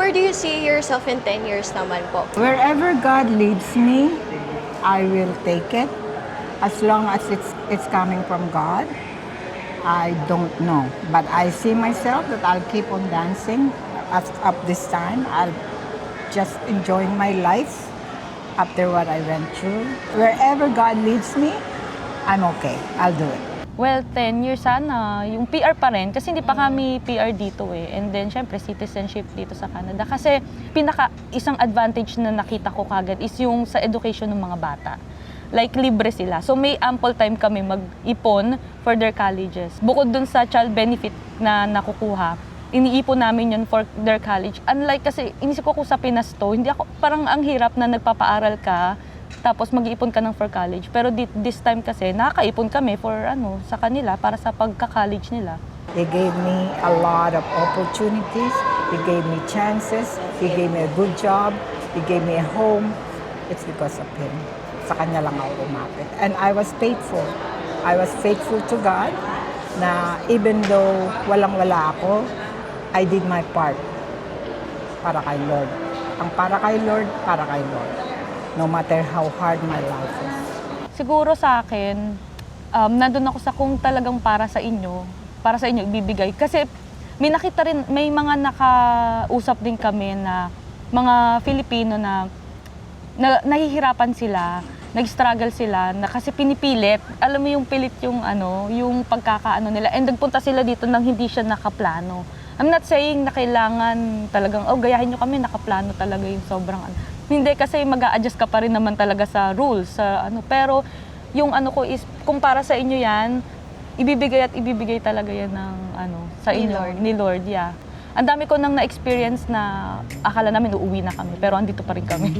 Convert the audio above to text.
Where do you see yourself in 10 years naman po? Wherever God leads me, I will take it. As long as it's coming from God, I don't know. But I see myself that I'll keep on dancing as up this time. I'll just enjoying my life after what I went through. Wherever God leads me, I'm okay. I'll do it. Well, 10 years sana, yung PR pa rin, kasi hindi pa kami PR dito eh. And then, syempre, citizenship dito sa Canada. Kasi, isang advantage na nakita ko kagad is yung sa education ng mga bata. Like, libre sila. So, may ample time kami mag-ipon for their colleges. Bukod dun sa child benefit na nakukuha, iniipon namin yun for their college. Unlike kasi, inisip ko kung sa Pinas to, hindi ako, parang ang hirap na nagpapaaral ka, tapos mag-iipon ka ng for college. Pero this time kasi, nakakaipon kami for sa kanila, para sa pagka-college nila. They gave me a lot of opportunities. They gave me chances. They gave me a good job. They gave me a home. It's because of Him. Sa Kanya lang ako umapit. And I was faithful. I was faithful to God na even though walang-wala ako, I did my part para kay Lord. Ang para kay Lord, para kay Lord. No matter how hard my life is. Siguro sa akin, nandun ako sa kung talagang para sa inyo ibibigay. Kasi may nakita rin, may mga nakausap din kami na mga Filipino na nahihirapan sila, nag-struggle sila, na kasi pinipilit. Alam mo yung pilit yung yung pagkakaano nila. And nagpunta sila dito nang hindi siya nakaplano. I'm not saying na kailangan talagang, gayahin nyo kami, nakaplano talaga yung sobrang Hindi, kasi mag-a-adjust ka pa rin naman talaga sa rules, sa Pero yung ko is, kung para sa inyo yan, ibibigay talaga yan ng sa inyo, ni Lord, yeah. Ang dami ko nang na-experience na akala namin uuwi na kami, pero andito pa rin kami.